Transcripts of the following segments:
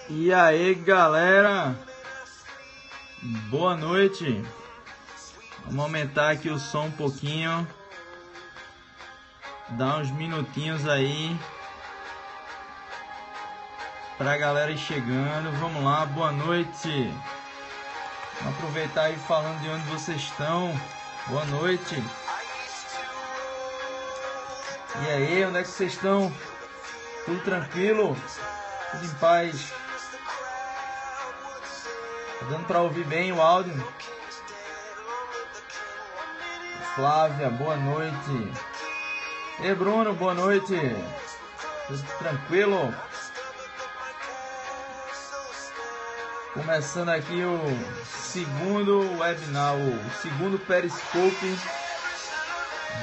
E aí, galera, boa noite. Vamos aumentar aqui o som um pouquinho, dar uns minutinhos aí pra galera ir chegando. Vamos lá, boa noite. Vamos aproveitar aí falando de onde vocês estão. Boa noite. E aí, onde é que vocês estão? Tudo tranquilo? Tudo em paz? Tá dando para ouvir bem o áudio? Flávia, boa noite. E Bruno, boa noite. Tudo tranquilo? Começando aqui o segundo webinar, o segundo Periscope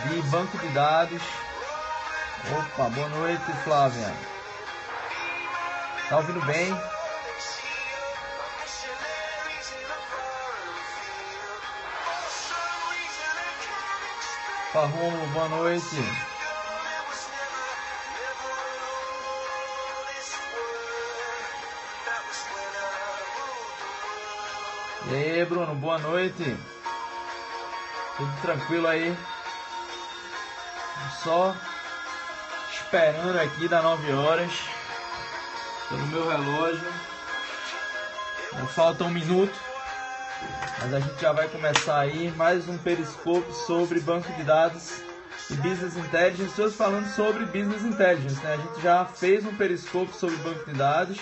de banco de dados. Opa, boa noite, Flávia. Tá ouvindo bem? Farrumo, boa noite. E aí, Bruno, boa noite. Tudo tranquilo aí? Só esperando aqui das 9 horas pelo meu relógio. Não falta um minuto, mas a gente já vai começar aí mais um Periscope sobre banco de dados e Business Intelligence. Hoje falando sobre Business Intelligence, né? A gente já fez um Periscope sobre banco de dados.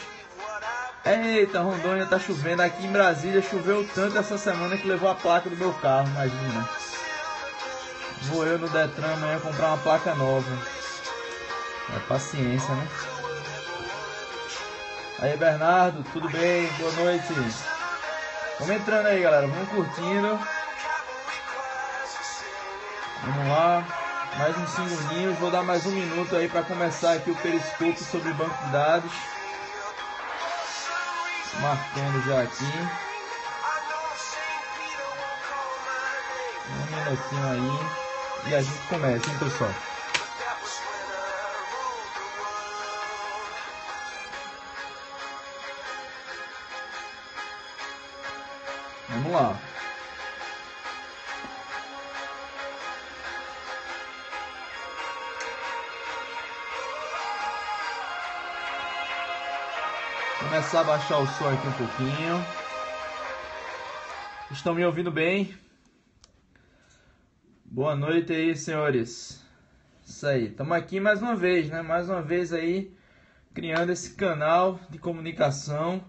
Eita, Rondônia, tá chovendo. Aqui em Brasília choveu tanto essa semana que levou a placa do meu carro, imagina. Vou eu no Detran amanhã comprar uma placa nova. É paciência, né? Aí, Bernardo, tudo bem? Boa noite. Vamos entrando aí, galera. Vamos curtindo. Vamos lá. Mais uns segundinhos. Vou dar mais um minuto aí para começar aqui o Periscope sobre banco de dados. Marcando já aqui. Um minutinho aí. E a gente começa, hein, pessoal? Vamos lá. Começar a baixar o som aqui um pouquinho. Estão me ouvindo bem? Boa noite aí, senhores. Isso aí. Estamos aqui mais uma vez, né? Mais uma vez aí criando esse canal de comunicação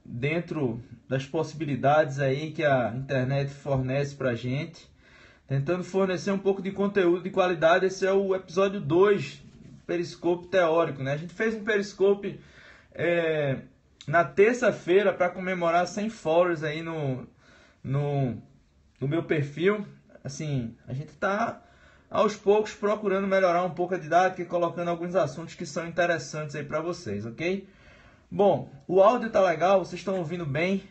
dentro das possibilidades aí que a internet fornece pra gente, tentando fornecer um pouco de conteúdo de qualidade. Esse é o episódio 2, Periscope teórico, né? A gente fez um Periscope na terça-feira para comemorar 100 followers aí no meu perfil. Assim, a gente tá aos poucos procurando melhorar um pouco a didática e colocando alguns assuntos que são interessantes aí para vocês, ok? Bom, o áudio tá legal, vocês estão ouvindo bem.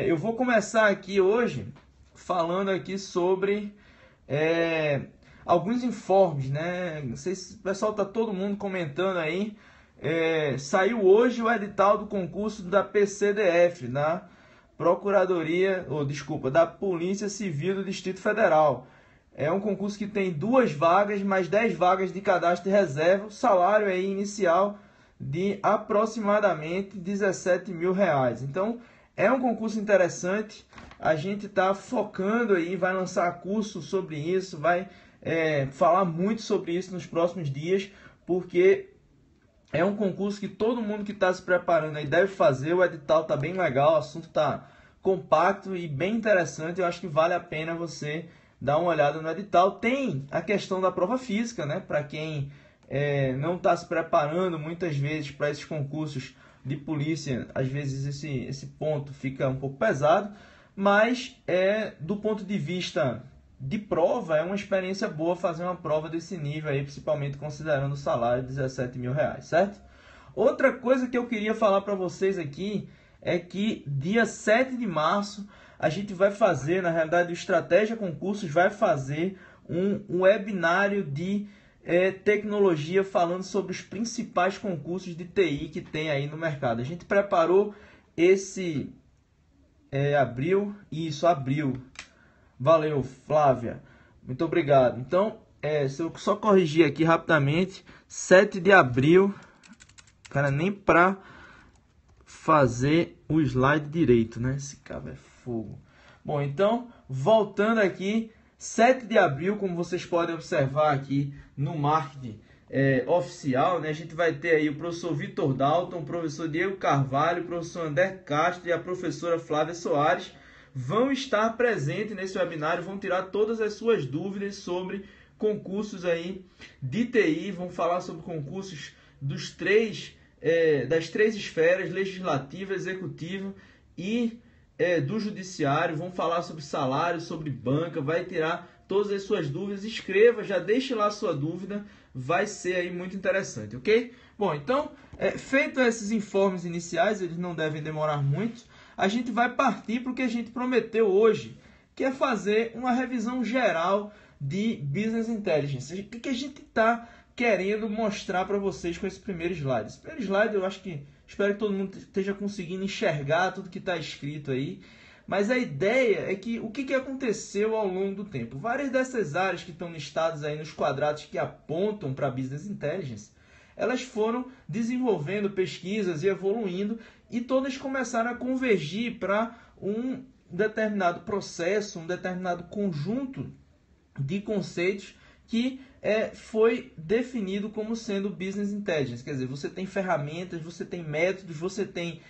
Eu vou começar aqui hoje falando aqui sobre alguns informes, né? Não sei se o pessoal tá todo mundo comentando aí. Saiu hoje o edital do concurso da PCDF, da Procuradoria, da Polícia Civil do Distrito Federal. É um concurso que tem 2 vagas, mais 10 vagas de cadastro de reserva. O salário aí inicial de aproximadamente R$17 mil. Então, é um concurso interessante. A gente está focando aí, vai lançar curso sobre isso, vai falar muito sobre isso nos próximos dias, porque é um concurso que todo mundo que está se preparando aí deve fazer. O edital está bem legal, o assunto está compacto e bem interessante. Eu acho que vale a pena você dar uma olhada no edital. Tem a questão da prova física, né? Para quem não está se preparando muitas vezes para esses concursos de polícia, às vezes esse ponto fica um pouco pesado, mas do ponto de vista de prova, é uma experiência boa fazer uma prova desse nível aí, principalmente considerando o salário de R$17 mil, certo? Outra coisa que eu queria falar para vocês aqui é que dia 7 de março a gente vai fazer, na realidade o Estratégia Concursos vai fazer um webinário de tecnologia, falando sobre os principais concursos de TI que tem aí no mercado. A gente preparou esse abril. Valeu, Flávia. Muito obrigado. Então, se eu só corrigir aqui rapidamente, 7 de abril, cara, nem para fazer o slide direito, né? Esse cara é fogo. Bom, então, voltando aqui, 7 de abril, como vocês podem observar aqui no marketing oficial, né? A gente vai ter aí o professor Vitor Dalton, o professor Diego Carvalho, o professor André Castro e a professora Flávia Soares vão estar presentes nesse webinário, vão tirar todas as suas dúvidas sobre concursos aí de TI, vão falar sobre concursos das três esferas, legislativa, executiva e do judiciário, vão falar sobre salário, sobre banca, vai tirar todas as suas dúvidas. Escreva, já deixe lá a sua dúvida, vai ser aí muito interessante, ok? Bom, então, feito esses informes iniciais, eles não devem demorar muito, a gente vai partir para o que a gente prometeu hoje, que é fazer uma revisão geral de Business Intelligence. O que a gente está querendo mostrar para vocês com esse primeiro slide? Esse primeiro slide eu espero que todo mundo esteja conseguindo enxergar tudo que está escrito aí. Mas a ideia é que o que aconteceu ao longo do tempo? Várias dessas áreas que estão listadas aí nos quadrados que apontam para Business Intelligence, elas foram desenvolvendo pesquisas e evoluindo, e todas começaram a convergir para um determinado processo, um determinado conjunto de conceitos que foi definido como sendo Business Intelligence. Quer dizer, você tem ferramentas, você tem métodos, você tem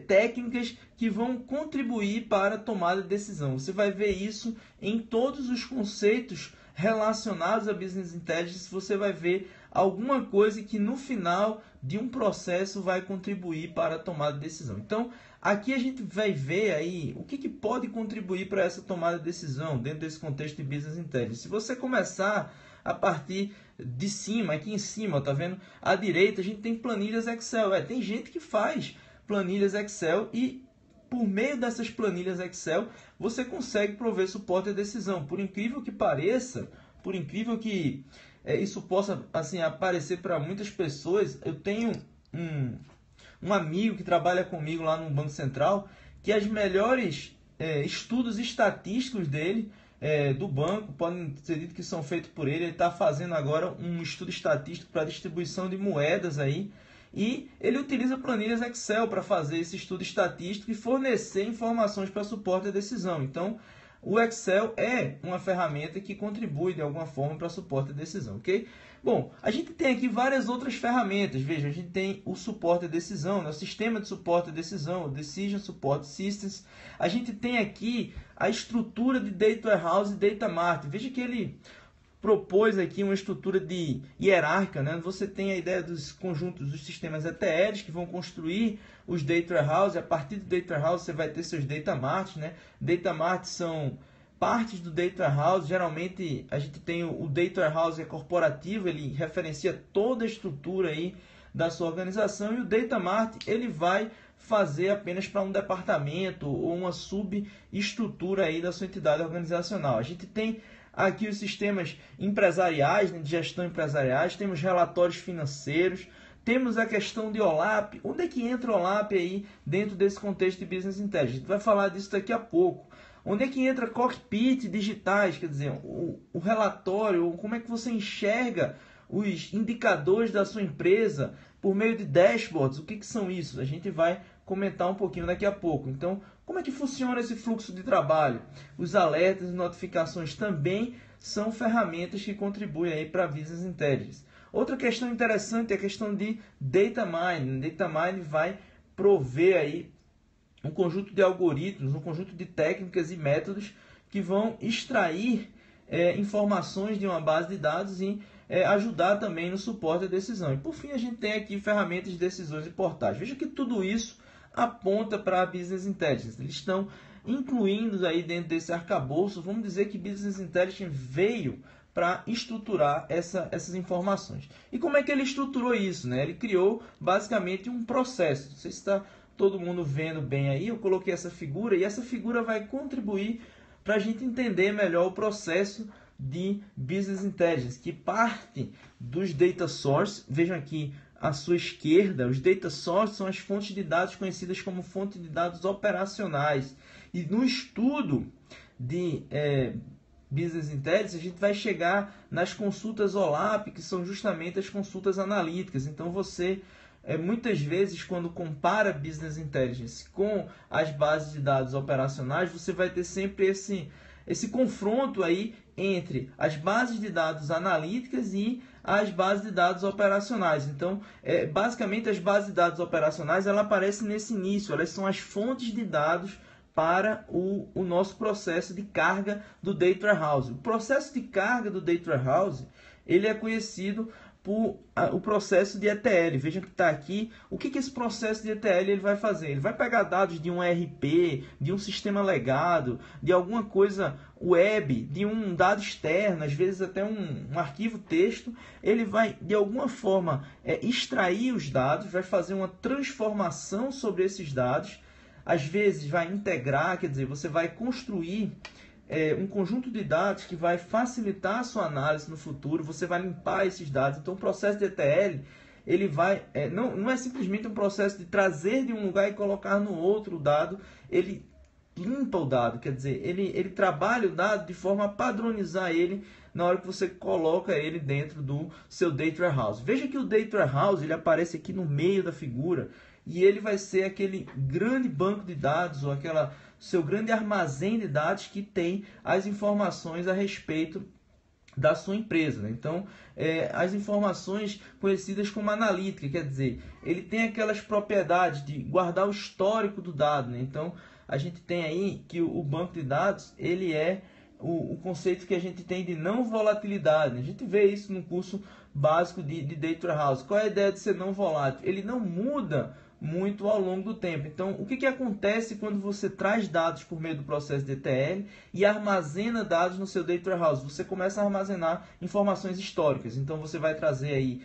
técnicas que vão contribuir para a tomada de decisão. Você vai ver isso em todos os conceitos relacionados a Business Intelligence. Você vai ver alguma coisa que no final de um processo vai contribuir para a tomada de decisão. Então, aqui a gente vai ver aí o que pode contribuir para essa tomada de decisão dentro desse contexto de Business Intelligence. Se você começar a partir de cima, aqui em cima, tá vendo? À direita a gente tem planilhas Excel. Tem gente que faz planilhas Excel e por meio dessas planilhas Excel você consegue prover suporte à decisão. Por incrível que pareça, por incrível que isso possa assim aparecer para muitas pessoas, eu tenho um amigo que trabalha comigo lá no Banco Central, que as melhores estudos estatísticos dele, do banco, podem ser dito que são feitos por ele. Ele está fazendo agora um estudo estatístico para distribuição de moedas aí, e ele utiliza planilhas Excel para fazer esse estudo estatístico e fornecer informações para suporte à decisão. Então, o Excel é uma ferramenta que contribui de alguma forma para suporte à decisão, ok? Bom, a gente tem aqui várias outras ferramentas. Veja, a gente tem o suporte à decisão, né? O sistema de suporte à decisão, o Decision Support Systems. A gente tem aqui a estrutura de Data Warehouse e Data Mart. Veja que ele propôs aqui uma estrutura de hierárquica, né? Você tem a ideia dos conjuntos dos sistemas ETLs que vão construir os Data Warehouse. A partir do Data Warehouse você vai ter seus Data Mart, né? Data Mart são partes do Data Warehouse. Geralmente a gente tem o Data Warehouse corporativo, ele referencia toda a estrutura aí da sua organização, e o Data Mart ele vai fazer apenas para um departamento ou uma subestrutura aí da sua entidade organizacional. A gente tem aqui os sistemas empresariais, né, de gestão empresariais, temos relatórios financeiros, temos a questão de OLAP. Onde é que entra o OLAP aí dentro desse contexto de Business Intelligence? A gente vai falar disso daqui a pouco. Onde é que entra cockpit digitais, quer dizer, o relatório, como é que você enxerga os indicadores da sua empresa por meio de dashboards? O que são isso? A gente vai comentar um pouquinho daqui a pouco. Então, como é que funciona esse fluxo de trabalho? Os alertas e notificações também são ferramentas que contribuem aí para a Business Intelligence. Outra questão interessante é a questão de Data Mining. Data Mining vai prover aí um conjunto de algoritmos, um conjunto de técnicas e métodos que vão extrair informações de uma base de dados e ajudar também no suporte à decisão. E por fim a gente tem aqui ferramentas de decisões e portais. Veja que tudo isso aponta para a Business Intelligence. Eles estão incluindo aí dentro desse arcabouço. Vamos dizer que Business Intelligence veio para estruturar essas informações. E como é que ele estruturou isso, né? Ele criou basicamente um processo. Não sei se está todo mundo vendo bem aí. Eu coloquei essa figura e essa figura vai contribuir para a gente entender melhor o processo de Business Intelligence, que parte dos data sources. Vejam aqui à sua esquerda, os data sources são as fontes de dados conhecidas como fontes de dados operacionais. E no estudo de Business Intelligence, a gente vai chegar nas consultas OLAP, que são justamente as consultas analíticas. Então, você, muitas vezes, quando compara Business Intelligence com as bases de dados operacionais, você vai ter sempre esse confronto aí entre as bases de dados analíticas e as bases de dados operacionais. Então, basicamente, as bases de dados operacionais ela aparecem nesse início, elas são as fontes de dados para o nosso processo de carga do Data Warehouse. O processo de carga do Data Warehouse ele é conhecido por o processo de ETL. Vejam que está aqui. O que esse processo de ETL ele vai fazer? Ele vai pegar dados de um ERP, de um sistema legado, de alguma coisa web, de um dado externo, às vezes até um arquivo texto. Ele vai, de alguma forma, extrair os dados, vai fazer uma transformação sobre esses dados. Às vezes vai integrar, quer dizer, você vai construir um conjunto de dados que vai facilitar a sua análise no futuro, você vai limpar esses dados. Então, o processo de ETL, ele vai, não é simplesmente um processo de trazer de um lugar e colocar no outro o dado, ele limpa o dado, quer dizer, ele trabalha o dado de forma a padronizar ele na hora que você coloca ele dentro do seu Data Warehouse. Veja que o Data Warehouse ele aparece aqui no meio da figura, e ele vai ser aquele grande banco de dados, ou seu grande armazém de dados que tem as informações a respeito da sua empresa, né? Então, as informações conhecidas como analítica, quer dizer, ele tem aquelas propriedades de guardar o histórico do dado, né? Então, a gente tem aí que o banco de dados, ele é o conceito que a gente tem de não volatilidade, né? A gente vê isso no curso básico de Data Warehouse. Qual é a ideia de ser não volátil? Ele não muda muito ao longo do tempo. Então, o que acontece quando você traz dados por meio do processo de ETL e armazena dados no seu Data Warehouse? Você começa a armazenar informações históricas. Então, você vai trazer aí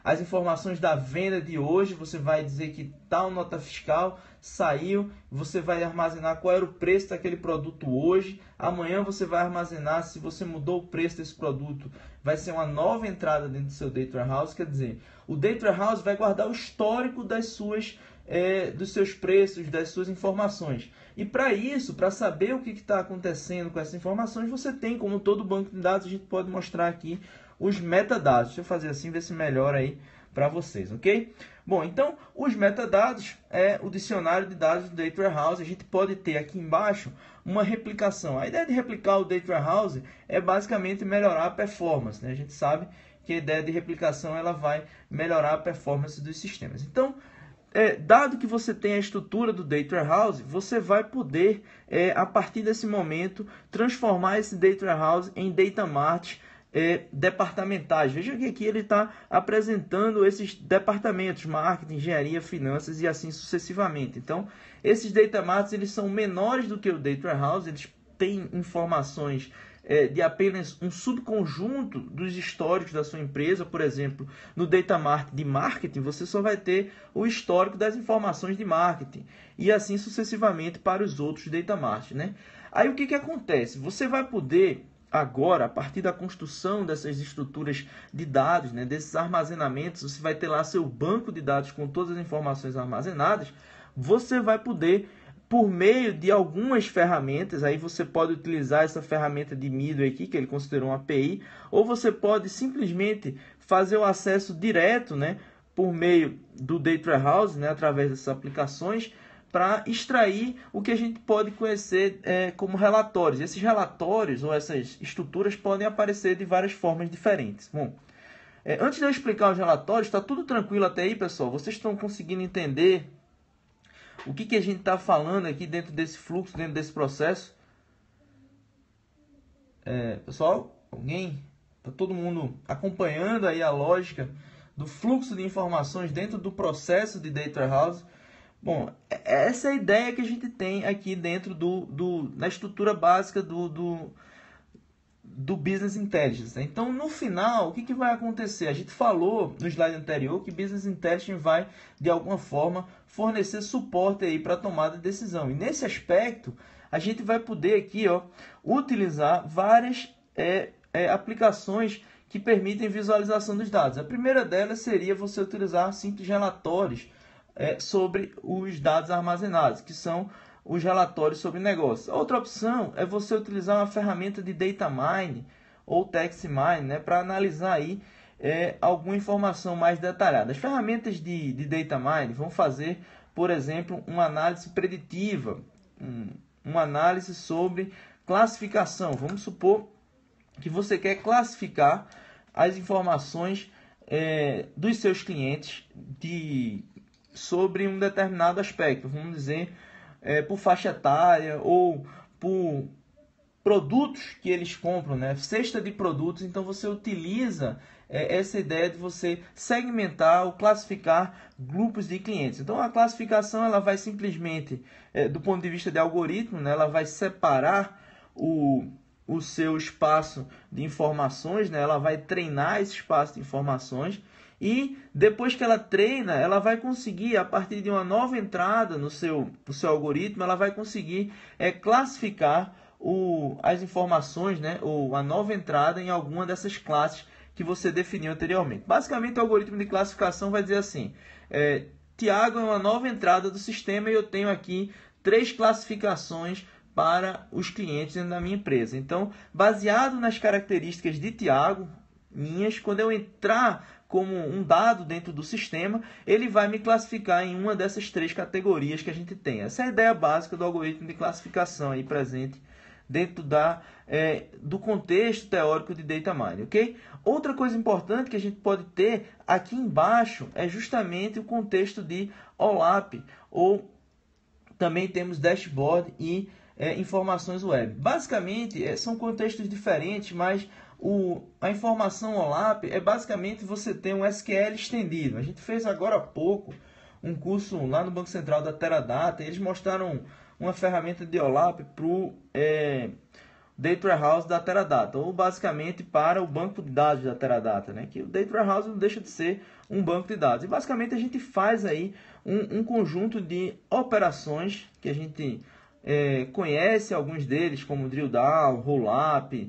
as informações da venda de hoje, você vai dizer que tal nota fiscal saiu, você vai armazenar qual era o preço daquele produto hoje, amanhã você vai armazenar se você mudou o preço desse produto, vai ser uma nova entrada dentro do seu Data Warehouse, quer dizer, o Data Warehouse vai guardar o histórico dos seus preços, das suas informações. E para isso, para saber o que está acontecendo com essas informações, você tem, como todo banco de dados, a gente pode mostrar aqui os metadados. Deixa eu fazer assim, ver se melhora aí para vocês, ok? Bom, então, os metadados é o dicionário de dados do Data Warehouse. A gente pode ter aqui embaixo uma replicação. A ideia de replicar o Data Warehouse é basicamente melhorar a performance, né? A gente sabe que a ideia de replicação ela vai melhorar a performance dos sistemas. Então, dado que você tem a estrutura do Data Warehouse, você vai poder, a partir desse momento, transformar esse Data Warehouse em Data Mart departamentais. Veja que aqui ele está apresentando esses departamentos, marketing, engenharia, finanças e assim sucessivamente. Então, esses Data Marts eles são menores do que o Data Warehouse, eles têm informações de apenas um subconjunto dos históricos da sua empresa. Por exemplo, no Data Mart de marketing, você só vai ter o histórico das informações de marketing e assim sucessivamente para os outros Data Mart, né? Aí o que acontece? Você vai poder agora, a partir da construção dessas estruturas de dados, né, desses armazenamentos, você vai ter lá seu banco de dados com todas as informações armazenadas. Você vai poder, por meio de algumas ferramentas, aí você pode utilizar essa ferramenta de Middle aqui, que ele considerou uma API, ou você pode simplesmente fazer o acesso direto, né, por meio do Data Warehouse, né, através dessas aplicações, para extrair o que a gente pode conhecer como relatórios. Esses relatórios ou essas estruturas podem aparecer de várias formas diferentes. Bom, antes de eu explicar os relatórios, está tudo tranquilo até aí, pessoal? Vocês estão conseguindo entender o que a gente está falando aqui dentro desse fluxo, dentro desse processo? Pessoal, alguém? Está todo mundo acompanhando aí a lógica do fluxo de informações dentro do processo de Data Warehouse? Bom, essa é a ideia que a gente tem aqui dentro da estrutura básica do Business Intelligence, né? Então, no final, o que vai acontecer? A gente falou no slide anterior que Business Intelligence vai, de alguma forma, fornecer suporte para a tomada de decisão. E nesse aspecto, a gente vai poder aqui utilizar várias aplicações que permitem visualização dos dados. A primeira delas seria você utilizar simples relatórios sobre os dados armazenados, que são os relatórios sobre negócios. Outra opção é você utilizar uma ferramenta de data mine ou text mine, né, para analisar aí alguma informação mais detalhada. As ferramentas de data mine vão fazer, por exemplo, uma análise preditiva, uma análise sobre classificação. Vamos supor que você quer classificar as informações dos seus clientes sobre um determinado aspecto, vamos dizer, por faixa etária ou por produtos que eles compram, né? Cesta de produtos. Então você utiliza essa ideia de você segmentar ou classificar grupos de clientes. Então a classificação ela vai simplesmente, do ponto de vista de algoritmo, né? Ela vai separar o seu espaço de informações, né? Ela vai treinar esse espaço de informações e depois que ela treina, ela vai conseguir, a partir de uma nova entrada no seu algoritmo, ela vai conseguir classificar as informações, né? Ou a nova entrada em alguma dessas classes que você definiu anteriormente. Basicamente, o algoritmo de classificação vai dizer assim: Tiago é uma nova entrada do sistema e eu tenho aqui 3 classificações para os clientes dentro da minha empresa. Então, baseado nas características de Tiago, quando eu entrar como um dado dentro do sistema, ele vai me classificar em uma dessas 3 categorias que a gente tem. Essa é a ideia básica do algoritmo de classificação aí presente dentro do contexto teórico de data mining, ok? Outra coisa importante que a gente pode ter aqui embaixo é justamente o contexto de OLAP, ou também temos dashboard e informações web. Basicamente, são contextos diferentes, mas a informação OLAP é basicamente você ter um SQL estendido. A gente fez agora há pouco um curso lá no Banco Central da Teradata, e eles mostraram uma ferramenta de OLAP para o Data Warehouse da Teradata, ou basicamente para o banco de dados da Teradata, né? Que o Data Warehouse não deixa de ser um banco de dados. E basicamente a gente faz aí um conjunto de operações que a gente conhece alguns deles, como drill down, roll-up,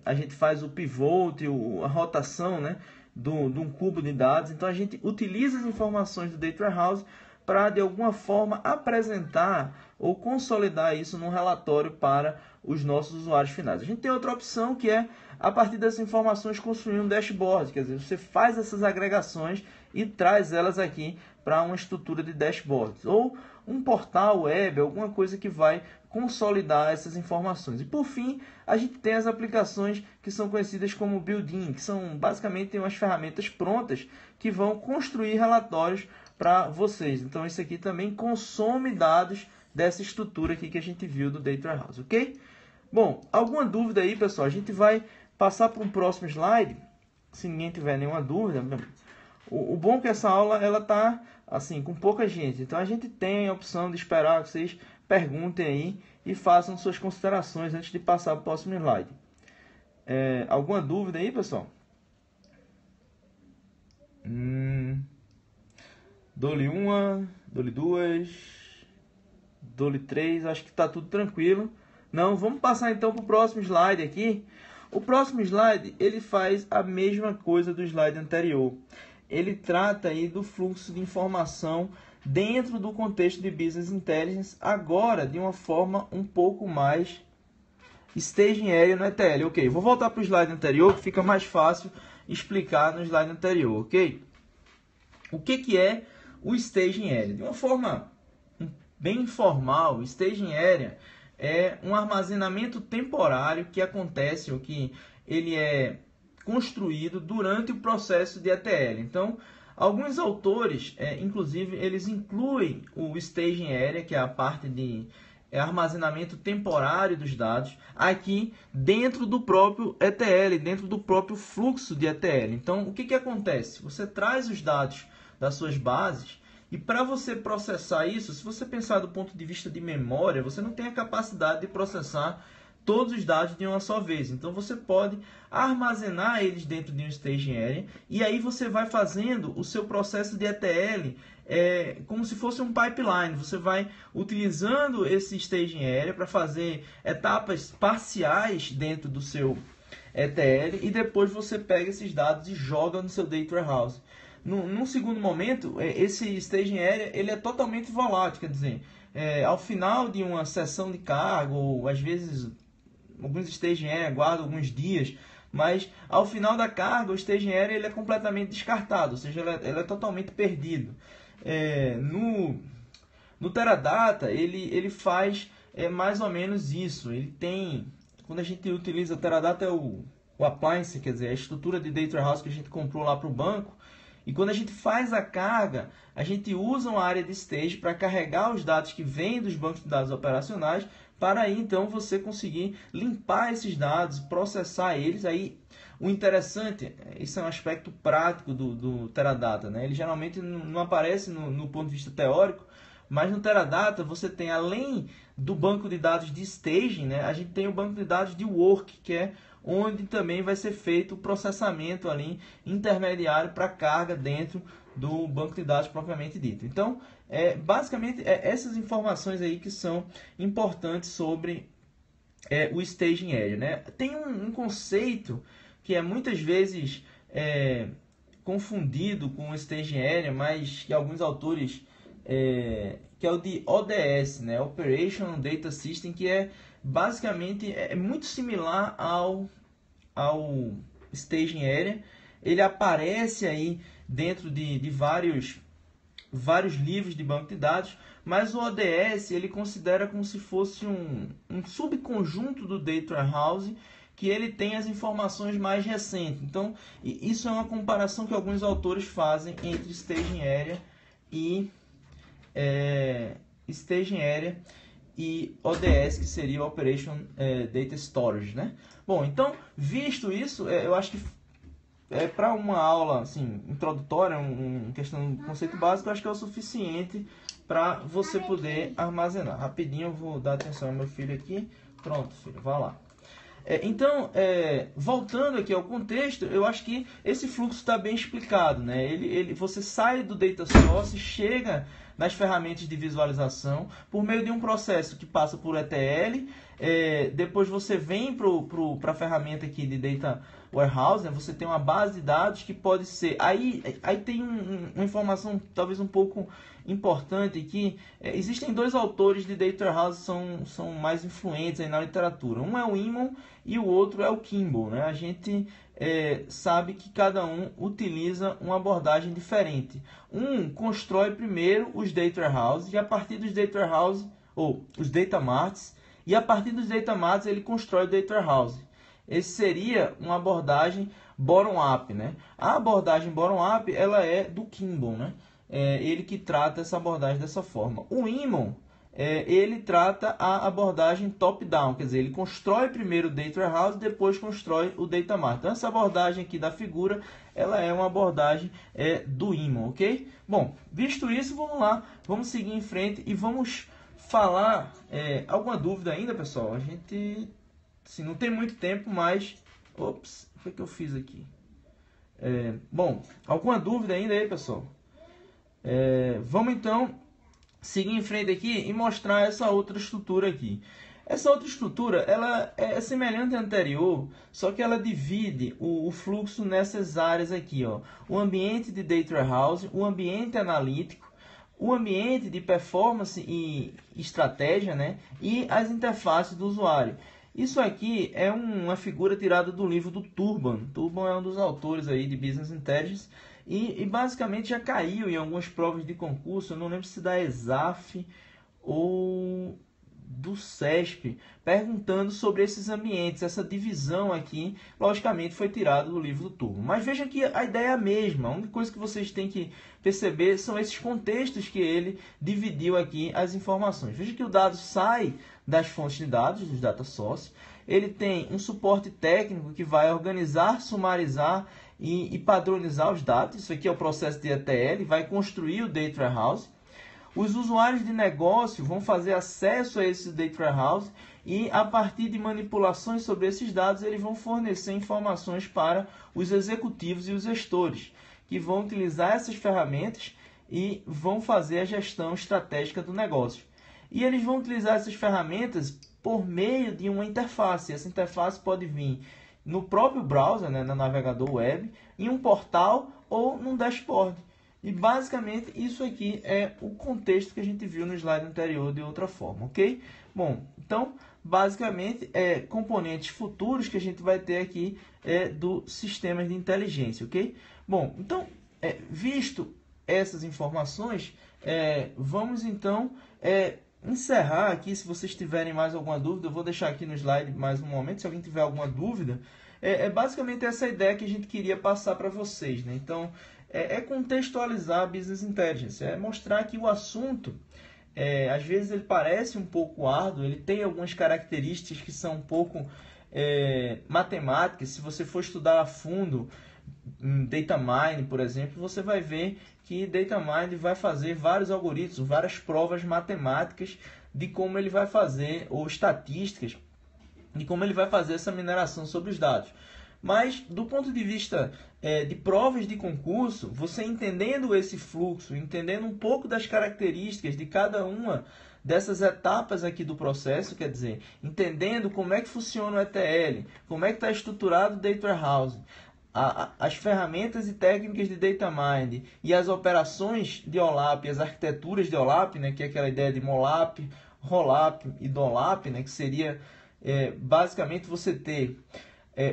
a gente faz o pivot, a rotação, né, de um cubo de dados. Então a gente utiliza as informações do Data Warehouse para de alguma forma apresentar ou consolidar isso num relatório para os nossos usuários finais. A gente tem outra opção que é, a partir dessas informações, construir um dashboard. Quer dizer, você faz essas agregações e traz elas aqui para uma estrutura de dashboards, ou um portal web, alguma coisa que vai consolidar essas informações. E por fim, a gente tem as aplicações que são conhecidas como built-in, que são basicamente umas ferramentas prontas que vão construir relatórios para vocês. Então isso aqui também consome dados dessa estrutura aqui que a gente viu do Data Warehouse, ok? Bom, alguma dúvida aí, pessoal? A gente vai passar para um próximo slide, se ninguém tiver nenhuma dúvida. O bom é que essa aula ela está assim, com pouca gente, então a gente tem a opção de esperar que vocês perguntem aí e façam suas considerações antes de passar para o próximo slide. Alguma dúvida aí, pessoal? Dou-lhe uma, dou-lhe duas, dou-lhe 3, acho que está tudo tranquilo. Não, vamos passar então para o próximo slide aqui. O próximo slide, ele faz a mesma coisa do slide anterior. Ele trata aí do fluxo de informação dentro do contexto de Business Intelligence, agora de uma forma um pouco mais staging area no ETL. Ok, vou voltar para o slide anterior, que fica mais fácil explicar no slide anterior, ok? O que é o staging area? De uma forma bem informal, o staging area é um armazenamento temporário que acontece, ou que ele é construído durante o processo de ETL. Então, alguns autores, inclusive, eles incluem o staging area, que é a parte de armazenamento temporário dos dados, aqui dentro do próprio ETL, dentro do próprio fluxo de ETL. Então, o que acontece? Você traz os dados das suas bases e para você processar isso, se você pensar do ponto de vista de memória, você não tem a capacidade de processar todos os dados de uma só vez. Então você pode armazenar eles dentro de um staging area e aí você vai fazendo o seu processo de ETL como se fosse um pipeline. Você vai utilizando esse staging area para fazer etapas parciais dentro do seu ETL e depois você pega esses dados e joga no seu Data Warehouse. Num segundo momento, esse staging area ele é totalmente volátil, quer dizer, ao final de uma sessão de carga, ou às vezes alguns staging area guardam alguns dias, mas ao final da carga o staging area ele é completamente descartado, ou seja, ele é totalmente perdido. No Teradata ele faz mais ou menos isso. Ele tem, quando a gente utiliza o Teradata, é o appliance, quer dizer, a estrutura de Data Warehouse que a gente comprou lá para o banco. E quando a gente faz a carga, a gente usa uma área de stage para carregar os dados que vêm dos bancos de dados operacionais, para aí então você conseguir limpar esses dados, processar eles. Aí o interessante, isso é um aspecto prático do Teradata, né? Ele geralmente não aparece no ponto de vista teórico, mas no Teradata você tem, além do banco de dados de staging, né, a gente tem o banco de dados de work, que é onde também vai ser feito o processamento ali intermediário para carga dentro do banco de dados propriamente dito. Então, basicamente, essas informações aí que são importantes sobre o staging area, né? Tem um conceito que é muitas vezes confundido com o staging area, mas que alguns autores que é o de ODS, né? Operation Data System, que basicamente é muito similar ao staging area. Ele aparece aí dentro de vários livros de banco de dados, mas o ODS ele considera como se fosse um subconjunto do Data Warehouse, que ele tem as informações mais recentes. Então, isso é uma comparação que alguns autores fazem entre staging area e ODS, que seria o Operation Data Storage, né? Bom, então, visto isso, eu acho que para uma aula assim, introdutória, uma questão de conceito básico, eu acho que é o suficiente para você poder armazenar. Rapidinho, eu vou dar atenção ao meu filho aqui. Pronto, filho, vá lá. Então, voltando aqui ao contexto, eu acho que esse fluxo está bem explicado, né? Você sai do Data Source, chega nas ferramentas de visualização por meio de um processo que passa por ETL, depois você vem para a ferramenta aqui de Data Warehouse, né? Você tem uma base de dados que pode ser... Aí tem uma informação talvez um pouco importante aqui. Existem dois autores de Data Warehouse que são mais influentes aí na literatura. Um é o Inman e o outro é o Kimball, né? A gente sabe que cada um utiliza uma abordagem diferente. Um constrói primeiro os Data Warehouse e a partir dos Data Warehouse, ou os Data Marts, e a partir dos Data Marts ele constrói o Data Warehouse. Esse seria uma abordagem bottom-up, né? A abordagem bottom-up ela é do Kimball, né? Ele que trata essa abordagem dessa forma. O Inman, ele trata a abordagem top-down, quer dizer, ele constrói primeiro o Data Warehouse, depois constrói o Data Mart. Então, essa abordagem aqui da figura, ela é uma abordagem do Inman, ok? Bom, visto isso, vamos lá, vamos seguir em frente e vamos falar. Alguma dúvida ainda, pessoal? A gente assim, não tem muito tempo, mas... Ops, o que é que eu fiz aqui? Bom, alguma dúvida ainda aí, pessoal? Vamos então seguir em frente aqui e mostrar essa outra estrutura aqui. Essa outra estrutura ela é semelhante à anterior, só que ela divide o fluxo nessas áreas aqui, ó. O ambiente de Data Warehouse, o ambiente analítico, o ambiente de performance e estratégia, né? E as interfaces do usuário. Isso aqui é uma figura tirada do livro do Turban. Turban é um dos autores aí de Business Intelligence. E basicamente já caiu em algumas provas de concurso, eu não lembro se da ESAF ou do CESP, perguntando sobre esses ambientes. Essa divisão aqui, logicamente, foi tirada do livro do Turbo. Mas vejam que a ideia é a mesma. A única coisa que vocês têm que perceber são esses contextos que ele dividiu aqui as informações. Veja que o dado sai das fontes de dados, dos data source. Ele tem um suporte técnico que vai organizar, sumarizar e padronizar os dados. Isso aqui é o processo de ETL, vai construir o Data Warehouse. Os usuários de negócio vão fazer acesso a esse Data Warehouse e a partir de manipulações sobre esses dados, eles vão fornecer informações para os executivos e os gestores, que vão utilizar essas ferramentas e vão fazer a gestão estratégica do negócio. E eles vão utilizar essas ferramentas por meio de uma interface. Essa interface pode vir no próprio browser, né, no navegador web, em um portal ou num dashboard. E basicamente isso aqui é o contexto que a gente viu no slide anterior de outra forma, ok? Bom, então basicamente componentes futuros que a gente vai ter aqui do sistemas de inteligência, ok? Bom, então visto essas informações, vamos então encerrar aqui. Se vocês tiverem mais alguma dúvida, eu vou deixar aqui no slide mais um momento, se alguém tiver alguma dúvida. Basicamente essa ideia que a gente queria passar para vocês, né? Então, contextualizar a Business Intelligence, mostrar que o assunto, às vezes ele parece um pouco árduo, ele tem algumas características que são um pouco matemáticas. Se você for estudar a fundo Data Mining, por exemplo, você vai ver que Data Mining vai fazer vários algoritmos, várias provas matemáticas de como ele vai fazer, ou estatísticas, de como ele vai fazer essa mineração sobre os dados. Mas, do ponto de vista de provas de concurso, você entendendo esse fluxo, entendendo um pouco das características de cada uma dessas etapas aqui do processo, quer dizer, entendendo como é que funciona o ETL, como é que está estruturado o Data Warehouse, as ferramentas e técnicas de Data Mining e as operações de OLAP, as arquiteturas de OLAP, né, que é aquela ideia de MOLAP, ROLAP e DOLAP, né, que seria basicamente você ter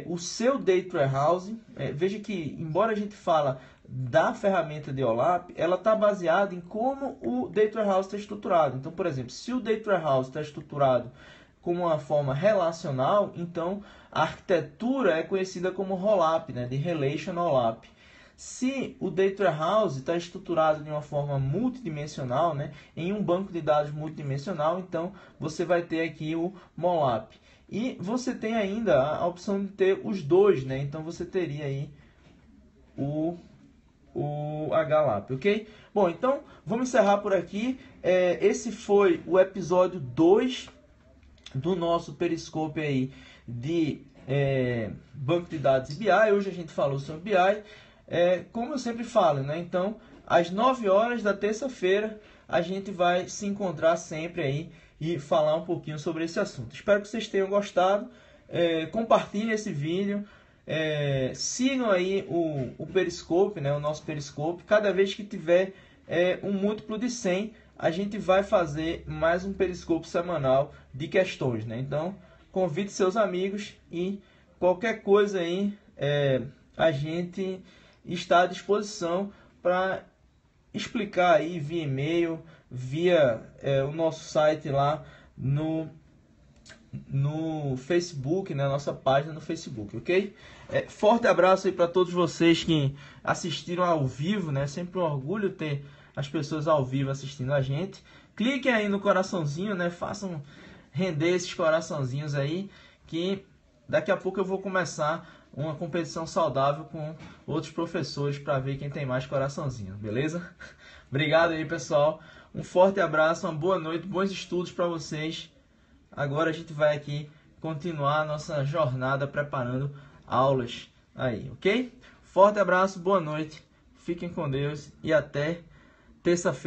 o seu Data Warehouse. Veja que, embora a gente fala da ferramenta de OLAP, ela está baseada em como o Data Warehouse está estruturado. Então, por exemplo, se o Data Warehouse está estruturado como uma forma relacional, então a arquitetura é conhecida como ROLAP, né, de Relational OLAP. Se o Data Warehouse está estruturado de uma forma multidimensional, né, em um banco de dados multidimensional, então você vai ter aqui o MOLAP. E você tem ainda a opção de ter os dois, né? Então você teria aí o HLAP, ok? Bom, então vamos encerrar por aqui. Esse foi o episódio 2 do nosso Periscope aí de banco de dados e BI. Hoje a gente falou sobre BI. Como eu sempre falo, né? Então, às 9 horas da terça-feira, a gente vai se encontrar sempre aí e falar um pouquinho sobre esse assunto. Espero que vocês tenham gostado. Compartilhem esse vídeo. Sigam aí o Periscope, né? O nosso Periscope. Cada vez que tiver um múltiplo de 100, a gente vai fazer mais um Periscope semanal de questões, né? Então, convide seus amigos e qualquer coisa aí, a gente está à disposição para explicar aí via e-mail, via o nosso site lá no Facebook, né? Nossa página no Facebook, ok? Forte abraço aí para todos vocês que assistiram ao vivo, né? Sempre um orgulho ter as pessoas ao vivo assistindo a gente. Cliquem aí no coraçãozinho, né? Façam render esses coraçãozinhos aí, que daqui a pouco eu vou começar uma competição saudável com outros professores para ver quem tem mais coraçãozinho, beleza? Obrigado aí, pessoal. Um forte abraço, uma boa noite, bons estudos para vocês. Agora a gente vai aqui continuar a nossa jornada preparando aulas aí, ok? Forte abraço, boa noite, fiquem com Deus e até terça-feira.